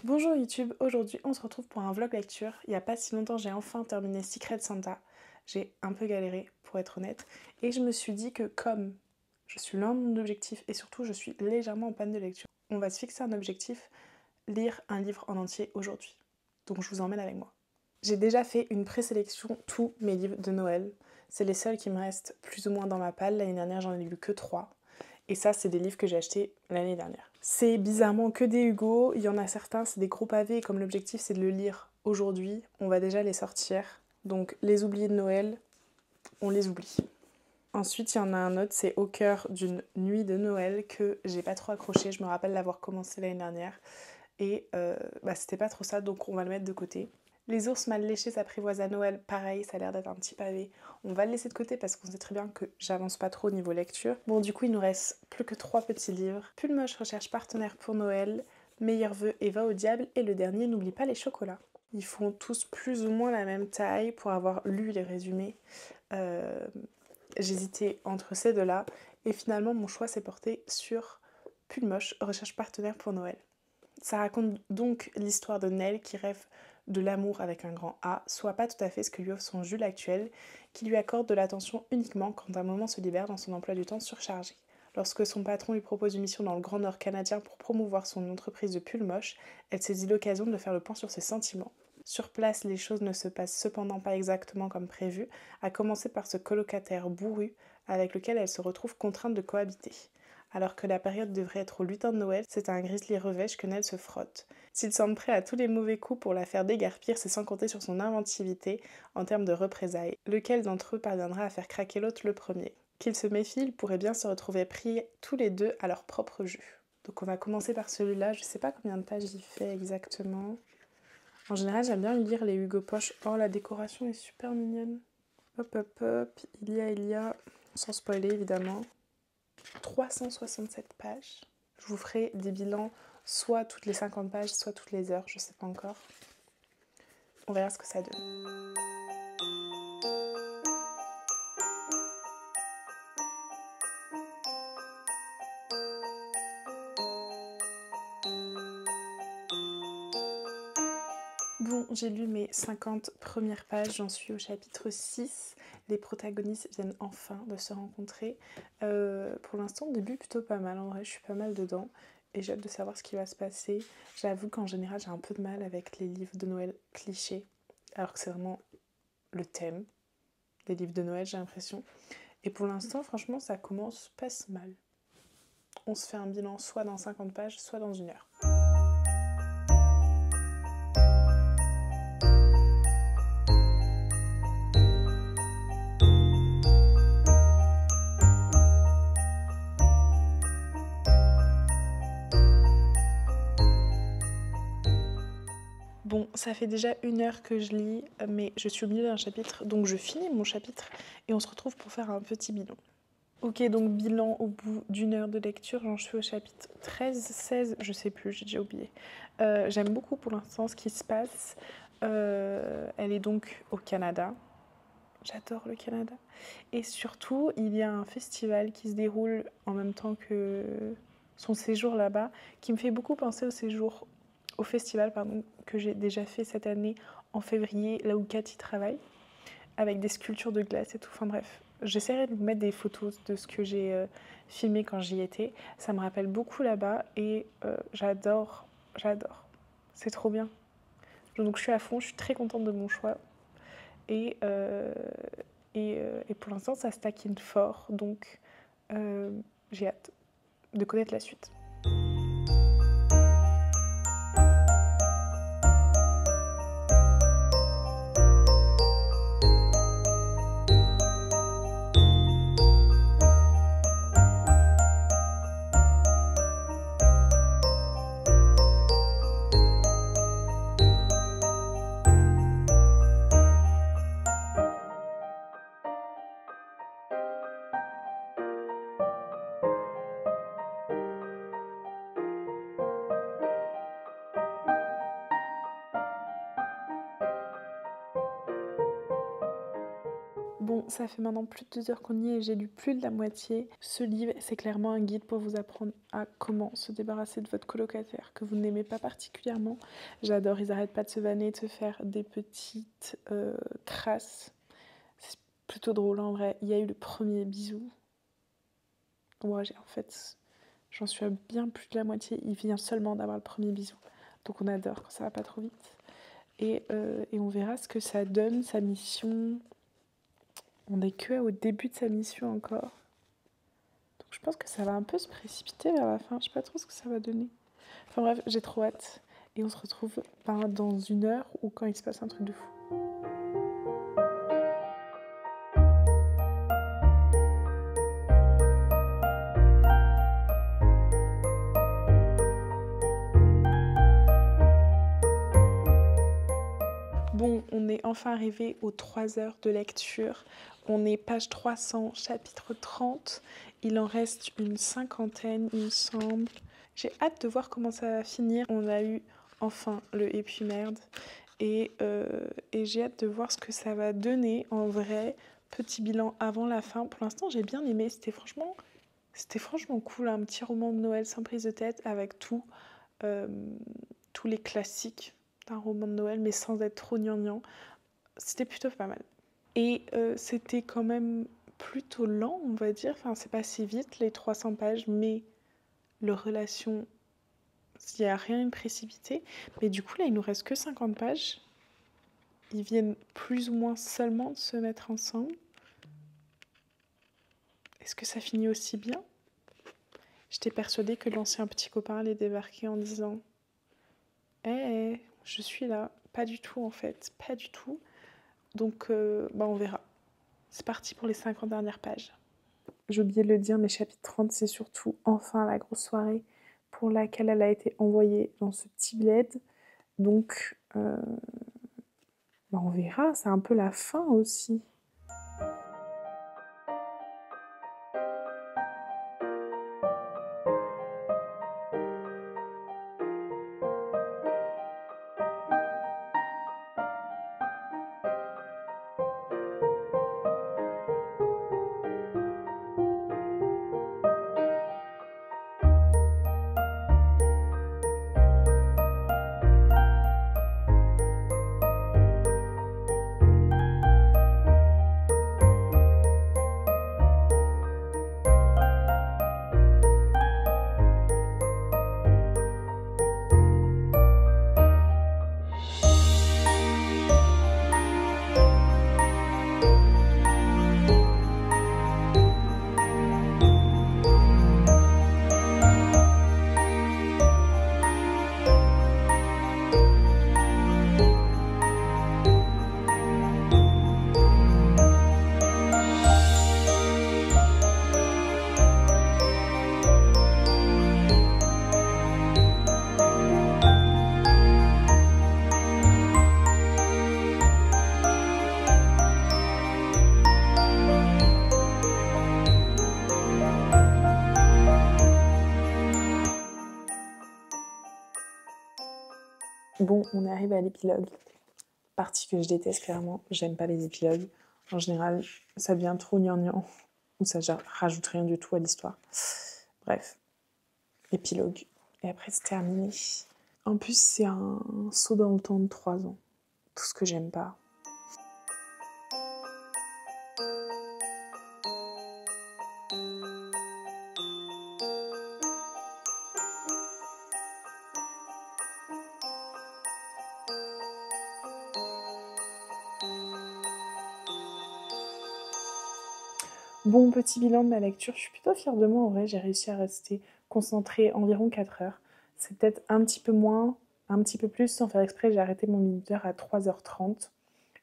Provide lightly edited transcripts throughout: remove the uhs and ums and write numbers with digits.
Bonjour YouTube, aujourd'hui on se retrouve pour un vlog lecture. Il n'y a pas si longtemps j'ai enfin terminé Secret Santa. J'ai un peu galéré pour être honnête et je me suis dit que comme je suis loin de mon objectif et surtout je suis légèrement en panne de lecture, on va se fixer un objectif, lire un livre en entier aujourd'hui. Donc je vous emmène avec moi. J'ai déjà fait une présélection tous mes livres de Noël. C'est les seuls qui me restent plus ou moins dans ma palle. L'année dernière j'en ai lu que 3. Et ça, c'est des livres que j'ai achetés l'année dernière. C'est bizarrement que des Hugo. Il y en a certains, c'est des gros pavés. Et comme l'objectif, c'est de le lire aujourd'hui, on va déjà les sortir. Donc, les oubliés de Noël, on les oublie. Ensuite, il y en a un autre, c'est Au cœur d'une nuit de Noël, que j'ai pas trop accroché. Je me rappelle l'avoir commencé l'année dernière. Et c'était pas trop ça, donc on va le mettre de côté. Les ours mal léchés s'apprivoisent à Noël, pareil, ça a l'air d'être un petit pavé. On va le laisser de côté parce qu'on sait très bien que j'avance pas trop au niveau lecture. Bon, du coup, il nous reste plus que 3 petits livres. Pull Moche recherche partenaire pour Noël, Meilleurs vœux et va au diable, et le dernier, N'oublie pas les chocolats. Ils font tous plus ou moins la même taille pour avoir lu les résumés. J'hésitais entre ces deux-là, et finalement, mon choix s'est porté sur Pull Moche recherche partenaire pour Noël. Ça raconte donc l'histoire de Nell qui rêve de l'amour avec un grand A, soit pas tout à fait ce que lui offre son Jules actuel, qui lui accorde de l'attention uniquement quand un moment se libère dans son emploi du temps surchargé. Lorsque son patron lui propose une mission dans le Grand Nord canadien pour promouvoir son entreprise de pull moche, elle saisit l'occasion de faire le point sur ses sentiments. Sur place, les choses ne se passent cependant pas exactement comme prévu, à commencer par ce colocataire bourru avec lequel elle se retrouve contrainte de cohabiter. Alors que la période devrait être au lutin de Noël, c'est à un grizzly revêche que Nell se frotte. S'il semble prêt à tous les mauvais coups pour la faire déguerpir, c'est sans compter sur son inventivité en termes de représailles. Lequel d'entre eux parviendra à faire craquer l'autre le premier? Qu'il se méfie, ils pourraient bien se retrouver pris tous les deux à leur propre jus. Donc on va commencer par celui-là, je sais pas combien de pages il fait exactement. En général, j'aime bien lire les Hugo Poche. Oh, la décoration est super mignonne. Hop, hop, hop, il y a, sans spoiler évidemment, 367 pages. Je vous ferai des bilans soit toutes les 50 pages, soit toutes les heures, je sais pas encore. On verra ce que ça donne. Bon, j'ai lu mes 50 premières pages, j'en suis au chapitre 6. Les protagonistes viennent enfin de se rencontrer. Pour l'instant, le début plutôt pas mal, en vrai, je suis pas mal dedans. Et j'ai hâte de savoir ce qui va se passer. J'avoue qu'en général, j'ai un peu de mal avec les livres de Noël clichés. Alors que c'est vraiment le thème des livres de Noël, j'ai l'impression. Et pour l'instant, franchement, ça commence pas si mal. On se fait un bilan soit dans 50 pages, soit dans 1 heure. Bon, ça fait déjà 1 heure que je lis, mais je suis au milieu d'un chapitre, donc je finis mon chapitre et on se retrouve pour faire un petit bilan. Ok, donc bilan au bout d'1 heure de lecture, j'en suis au chapitre 13, 16, je sais plus, j'ai déjà oublié. J'aime beaucoup pour l'instant ce qui se passe. Elle est donc au Canada. J'adore le Canada. Et surtout, il y a un festival qui se déroule en même temps que son séjour là-bas, qui me fait beaucoup penser au festival que j'ai déjà fait cette année en février, là où Cathy travaille, avec des sculptures de glace et tout. Enfin bref, j'essaierai de vous mettre des photos de ce que j'ai filmé quand j'y étais. Ça me rappelle beaucoup là-bas et j'adore. C'est trop bien. Donc je suis à fond, je suis très contente de mon choix. Et, pour l'instant, ça se taquine fort, donc j'ai hâte de connaître la suite. Bon, ça fait maintenant plus de 2 heures qu'on y est et j'ai lu plus de la moitié. Ce livre, c'est clairement un guide pour vous apprendre à comment se débarrasser de votre colocataire que vous n'aimez pas particulièrement. J'adore, ils arrêtent pas de se vanner, de se faire des petites crasses. C'est plutôt drôle en vrai. Il y a eu le premier bisou. Moi, en fait, j'en suis à bien plus de la moitié. Il vient seulement d'avoir le premier bisou. Donc on adore quand ça va pas trop vite. Et on verra ce que ça donne, sa mission. On n'est que au début de sa mission encore. Donc je pense que ça va un peu se précipiter vers la fin. Je sais pas trop ce que ça va donner. Enfin bref, j'ai trop hâte. Et on se retrouve dans 1 heure ou quand il se passe un truc de fou. Bon, on est enfin arrivé aux 3 heures de lecture. On est page 300, chapitre 30. Il en reste une cinquantaine, il me semble. J'ai hâte de voir comment ça va finir. On a eu enfin le et puis merde. Et j'ai hâte de voir ce que ça va donner en vrai. Petit bilan avant la fin. Pour l'instant, j'ai bien aimé. C'était franchement cool. Un petit roman de Noël sans prise de tête avec tous les classiques d'un roman de Noël, mais sans être trop gnangnan. C'était plutôt pas mal. Et c'était quand même plutôt lent, on va dire. Enfin, c'est pas si vite, les 300 pages, mais leur relation, il n'y a rien de précipité. Mais du coup, là, il nous reste que 50 pages. Ils viennent plus ou moins seulement de se mettre ensemble. Est-ce que ça finit aussi bien? J'étais persuadée que l'ancien petit copain allait débarquer en disant « Hé, je suis là ». Pas du tout, en fait. Pas du tout. Donc, on verra. C'est parti pour les 50 dernières pages. J'ai oublié de le dire, mais chapitre 30, c'est surtout enfin la grosse soirée pour laquelle elle a été envoyée dans ce petit bled. Donc, on verra. C'est un peu la fin aussi. Bon, on est arrivé à l'épilogue. Partie que je déteste clairement. J'aime pas les épilogues. En général, ça devient trop gnangnan. Ou ça rajoute rien du tout à l'histoire. Bref. Épilogue. Et après, c'est terminé. En plus, c'est un saut dans le temps de 3 ans. Tout ce que j'aime pas. Bon, petit bilan de ma lecture, je suis plutôt fière de moi en vrai, j'ai réussi à rester concentrée environ 4 heures. C'est peut-être un petit peu moins, un petit peu plus, sans faire exprès, j'ai arrêté mon minuteur à 3h30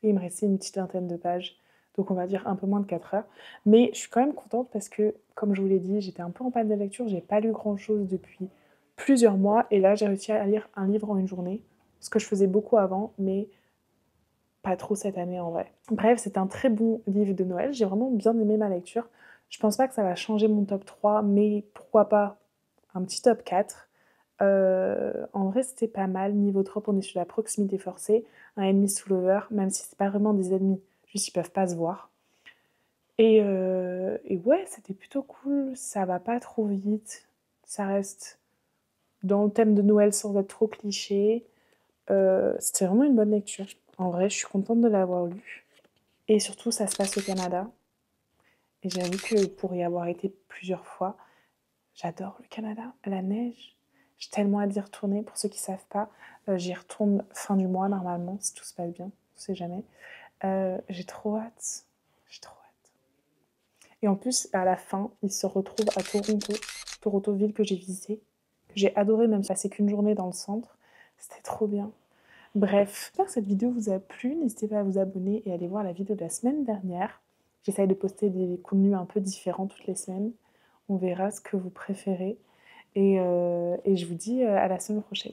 et il me restait une petite vingtaine de pages, donc on va dire un peu moins de 4 heures. Mais je suis quand même contente parce que, comme je vous l'ai dit, j'étais un peu en panne de lecture, j'ai pas lu grand-chose depuis plusieurs mois et là j'ai réussi à lire un livre en une journée, ce que je faisais beaucoup avant, mais pas trop cette année en vrai. Bref, c'est un très bon livre de Noël, j'ai vraiment bien aimé ma lecture. Je pense pas que ça va changer mon top 3, mais pourquoi pas un petit top 4. En vrai, c'était pas mal. Niveau trop, on est sur la proximité forcée, un ennemi sous l'over, même si c'est pas vraiment des ennemis, juste ils peuvent pas se voir. Et ouais, c'était plutôt cool, ça va pas trop vite, ça reste dans le thème de Noël sans être trop cliché. C'était vraiment une bonne lecture. En vrai, je suis contente de l'avoir lu. Et surtout, ça se passe au Canada. Et j'avoue que pour y avoir été plusieurs fois, j'adore le Canada, la neige. J'ai tellement hâte d'y retourner. Pour ceux qui ne savent pas, j'y retourne fin du mois normalement, si tout se passe bien. On ne sait jamais. J'ai trop hâte. J'ai trop hâte. Et en plus, à la fin, ils se retrouvent à Toronto, Toronto ville que j'ai visitée, que j'ai adoré, même passer qu'une journée dans le centre. C'était trop bien. Bref, j'espère que cette vidéo vous a plu. N'hésitez pas à vous abonner et à aller voir la vidéo de la semaine dernière. J'essaye de poster des contenus un peu différents toutes les semaines. On verra ce que vous préférez. Et je vous dis à la semaine prochaine.